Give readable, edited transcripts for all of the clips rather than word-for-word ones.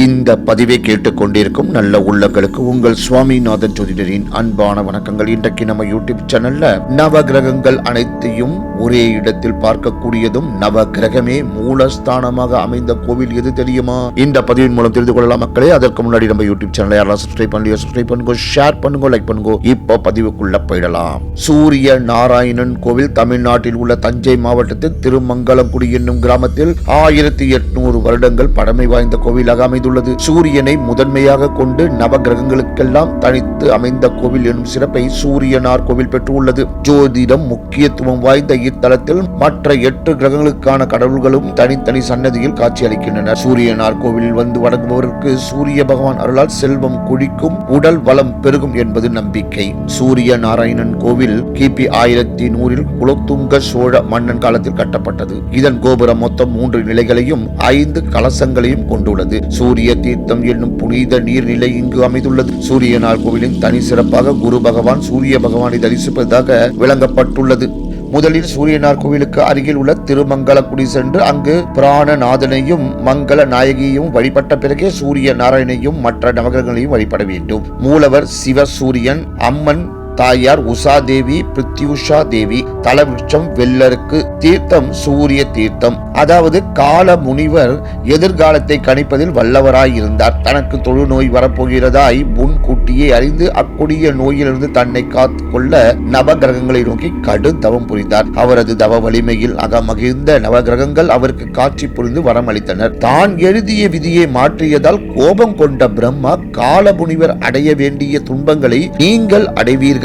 இந்த பதிவை கேட்டுக்கொண்டிருக்கும் நல்ல உள்ளங்களுக்கு உங்கள் சுவாமிநாதன் ஜோதிடரின் அன்பான வணக்கங்கள். இன்றைக்கு நம்ம யூடியூப் சேனல்ல நவ கிரகங்கள் அனைத்தையும் ஒரே இடத்தில் பார்க்கக்கூடியதும் நவ கிரகமே மூலஸ்தானமாக அமைந்த கோவில் எது தெரியுமா? இந்த பதிவின் மூலம் தெரிந்து கொள்ளலாம் மக்களே. அதற்கு முன்னாடி நம்ம யூடியூப் சேனலை யாரெல்லாம் சப்ஸ்கிரைப் பண்ணலையோ சப்ஸ்கிரைப் பண்ணுங்க, ஷேர் பண்ணுங்க, லைக் பண்ணுங்க. இப்போ பதிவுக்குள்ள போயிடலாம். சூரிய நாராயணன் கோவில் தமிழ்நாட்டில் உள்ள தஞ்சை மாவட்டத்தில் திருமங்கலங்குடி என்னும் கிராமத்தில் 1800 வருடங்கள் பழமை வாய்ந்த கோவிலாக அமைந்துள்ளது. சூரியனை முதன்மையாக கொண்டு நவ கிரகங்களுக்கெல்லாம் தனித்து அமைந்த கோவில் எனும் சிறப்பை சூரியனார் கோவில் பெற்றுள்ளது. ஜோதிடம் முக்கியத்துவம் வாய்ந்த இத்தலத்தில் மற்ற 8 கிரகங்களுக்கான கடவுள்களும் தனித்தனி சன்னதியில் காட்சி அளிக்கின்றனர். சூரியனார் கோவிலில் வந்து வணங்குபவருக்கு சூரிய பகவான் அருளால் செல்வம் கொழிக்கும், உடல் வளம் பெருகும் என்பது நம்பிக்கை. சூரிய நாராயணன் கோவில் கிபி 1100 குலோத்துங்க சோழ மன்னன் காலத்தில் கட்டப்பட்டது. இதன் கோபுரம் மொத்தம் 3 நிலைகளையும் 5 கலசங்களையும் கொண்டுள்ளது. சூரிய தீர்த்தம் என்னும் புனித நீர்நிலை இங்கு அமைந்துள்ளது. சூரியனார் கோவிலின் தனி சிறப்பாக குரு பகவான் சூரிய பகவானை தரிசிப்பதாக விளங்கப்பட்டுள்ளது. முதலில் சூரியனார் கோவிலுக்கு அருகில் உள்ள திருமங்கலக்குடி சென்று அங்கு பிராணநாதனையும் மங்கள நாயகியையும் வழிபட்ட பிறகே சூரிய நாராயணையும் மற்ற நவகிரகங்களையும் வழிபட வேண்டும். மூலவர் சிவசூரியன், அம்மன் தாயார் உஷா தேவி, பிருத்யுஷா தேவி. தலவிருட்சம் வெள்ளருக்கு. தீர்த்தம் சூரிய தீர்த்தம். அதாவது கால முனிவர் எதிர்காலத்தை கணிப்பதில் வல்லவராய் இருந்தார். தனக்கு தொழுநோய் வரப்போகிறதாய் முன்கூட்டியே அறிந்து அக்கொடிய நோயிலிருந்து தன்னை காத்து கொள்ள நவகிரகங்களை நோக்கி கடும் தவம் புரிந்தார். அவரது தவ வலிமையில் அகமகிழ்ந்த நவகிரகங்கள் அவருக்கு காட்சி புரிந்து வரம் அளித்தனர். தான் எழுதிய விதியை மாற்றியதால் கோபம் கொண்ட பிரம்மா கால முனிவர் அடைய வேண்டிய துன்பங்களை நீங்கள் அடைவீர்கள்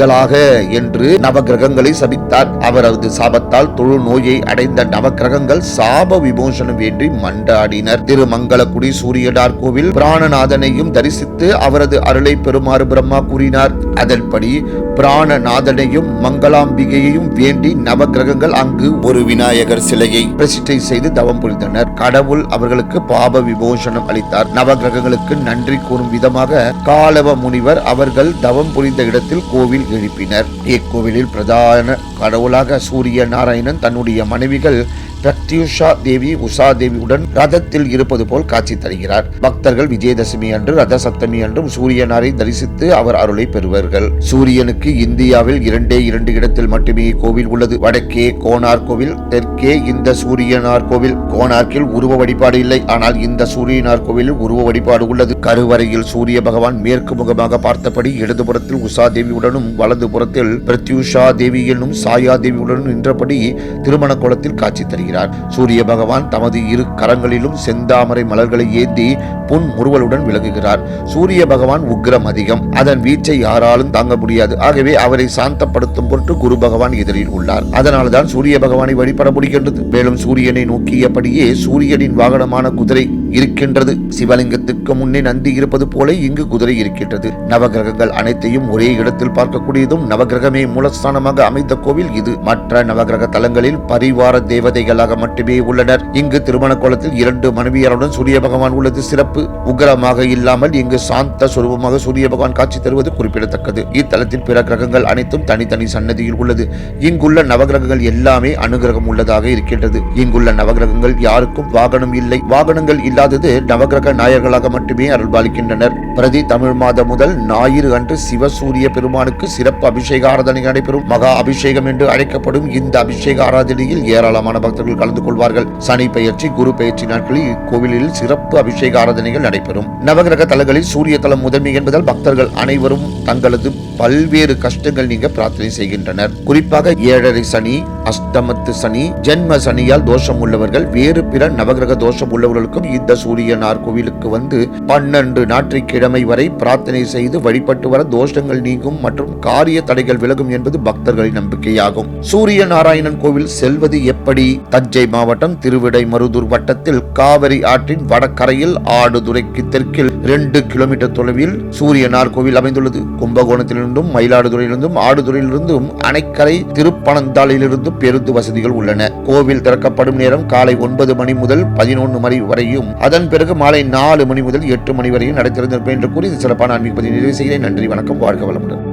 என்று நவகிரகங்களை சபித்தார். அவரது சாபத்தால் தொழு நோயை அடைந்த நவகிரகங்கள் சாப விமோசனம் வேண்டி மண்டாடினர். திருமங்கலக்குடி சூரியனார் கோவில் பிராணநாதனையும் தரிசித்து அவரது அருளை பெறுமாறு பிரம்மா கூறினார். அதன்படி பிராணநாதனையும் மங்களாம்பிகையையும் வேண்டி நவகிரகங்கள் அங்கு ஒரு விநாயகர் சிலையை பிரதிஷ்டை செய்து தவம் புரிந்தனர். கடவுள் அவர்களுக்கு பாப விமோசனம் அளித்தார். நவகிரகங்களுக்கு நன்றி கூறும் விதமாக காலவ முனிவர் அவர்கள் தவம் புரிந்த இடத்தில் கோவில் எழுப்பினர். இக்கோவிலில் பிரதான கடவுளாக சூரிய நாராயணன் தன்னுடைய மனைவிகள் பிரத்யுஷா தேவி, உஷா தேவியுடன் ரதத்தில் இருப்பது போல் காட்சி தருகிறார். பக்தர்கள் விஜயதசமி அன்று ரத சப்தமி அன்றும் சூரியனாரை தரிசித்து அவர் அருளை பெறுவார்கள். சூரியனுக்கு இந்தியாவில் 2 இடத்தில் மட்டுமே கோவில் உள்ளது. வடக்கே கோனார் கோவில், தெற்கே இந்த சூரியனார் கோவில். கோனார்க்கில் உருவ வழிபாடு இல்லை, ஆனால் இந்த சூரியனார் கோவிலில் உருவ வழிபாடு உள்ளது. கருவறையில் சூரிய பகவான் மேற்கு முகமாக பார்த்தபடி இடதுபுறத்தில் உஷா தேவியுடனும் வலது புறத்தில் பிரத்யுஷா தேவி என்னும் சாயா தேவியுடனும் நின்றபடி திருமண கோலத்தில் காட்சி தருகிறார். சூரிய பகவான் தமது 2 கரங்களிலும் செந்தாமரை மலர்களை ஏந்தி புன் முறுவலுடன் விளங்குகிறார். சூரிய பகவான் உக்ரம் அதிகம். அதன் வீச்சை யாராலும் தாங்க முடியாது. ஆகவே அவரை சாந்தப்படுத்தும் பொருட்டு குரு பகவான் எதிரில் உள்ளார். அதனால்தான் சூரிய பகவானை வழிபட முடிகின்றது. மேலும் சூரியனை நோக்கியபடியே சூரியனின் வாகனமான குதிரை இருக்கின்றது. சிவலிங்கத்துக்கு முன்னே நந்தி இருப்பது போல இங்கு குதிரை இருக்கின்றது. நவகிரகங்கள் அனைத்தையும் ஒரே இடத்தில் பார்க்கக்கூடியதும் நவகிரகமே மூலஸ்தானமாக அமைந்த கோவில் இது. மற்ற நவகிரக தலங்களில் பரிவார தேவதைகளாக மட்டுமே உள்ளனர். இங்கு திருமண கோலத்தில் 2 மனைவியருடன் சூரிய பகவான் உள்ளது சிறப்பு. உக்ரமாக இல்லாமல் இங்கு சாந்த சுரூபமாக சூரிய பகவான் காட்சி தருவது குறிப்பிடத்தக்கது. இத்தலத்தில் பிற கிரகங்கள் அனைத்தும் தனித்தனி சன்னதியில் உள்ளது. இங்குள்ள நவகிரகங்கள் எல்லாமே அனுகிரகம் உள்ளதாக இருக்கின்றது. இங்குள்ள நவகிரகங்கள் யாருக்கும் வாகனம் இல்லை. வாகனங்கள் இல்லாதது நவகிரக நாயர்களாக மட்டுமே அருள்பாலிக்கின்றனர். பிரதி தமிழ் மாதம் முதல் ஞாயிறு அன்று சிவசூரிய பெருமானுக்கு சிறப்பு அபிஷேக ஆராதனை நடைபெறும். மகா அபிஷேகம் என்று அழைக்கப்படும் இந்த அபிஷேக ஆராதனையில் ஏராளமான பக்தர்கள் கலந்து கொள்வார்கள். சனி பெயர்ச்சி, குரு பெயர்ச்சி நாட்களில் இக்கோவிலில் சிறப்பு அபிஷேக ஆராதனைகள் நடைபெறும். நவகிரக தலங்களில் சூரிய தலம் முதன்மை என்பதால் பக்தர்கள் அனைவரும் தங்களது பல்வேறு கஷ்டங்கள் நீங்க பிரார்த்தனை செய்கின்றனர். குறிப்பாக 7.5 சனி, அஷ்டமத்து சனி, ஜென்ம சனியால் தோஷம் உள்ளவர்கள், வேறு பிற நவகிரக தோஷம் உள்ளவர்களுக்கும் இந்த சூரியனார் கோவிலுக்கு வந்து 12 ஞாயிற்றுக்கிழமை வரை பிரார்த்தனை செய்து வழிபட்டு வர தோஷங்கள் நீங்கும் மற்றும் காரிய தடைகள் விலகும் என்பது பக்தர்களின் நம்பிக்கையாகும். சூரிய நாராயணன் கோவில் செல்வது எப்படி? தஞ்சை மாவட்டம் திருவிடைமருதூர் வட்டத்தில் காவிரி ஆற்றின் வடகரையில் ஆடுதுறைக்கு தெற்கில் 2 கிலோமீட்டர் தொலைவில் சூரியனார் கோவில் அமைந்துள்ளது. கும்பகோணத்திலிருந்தும் மயிலாடுதுறையிலிருந்தும் ஆடுதுறையிலிருந்தும் அணைக்கரை திருப்பனந்தாளிலிருந்தும் பேருந்து வசதிகள் உள்ளன. கோவில் திறக்கப்படும் நேரம் காலை 9 மணி முதல் 11 மணி வரையும், அதன் பிறகு மாலை 4 மணி முதல் 8 மணி வரையும் நடத்திருந்திருப்பேன் என்று கூறி சிறப்பான ஆன்மீக பதிவை நிறைவு செய்கிறேன். நன்றி, வணக்கம், வாழ்க வளமுடன்.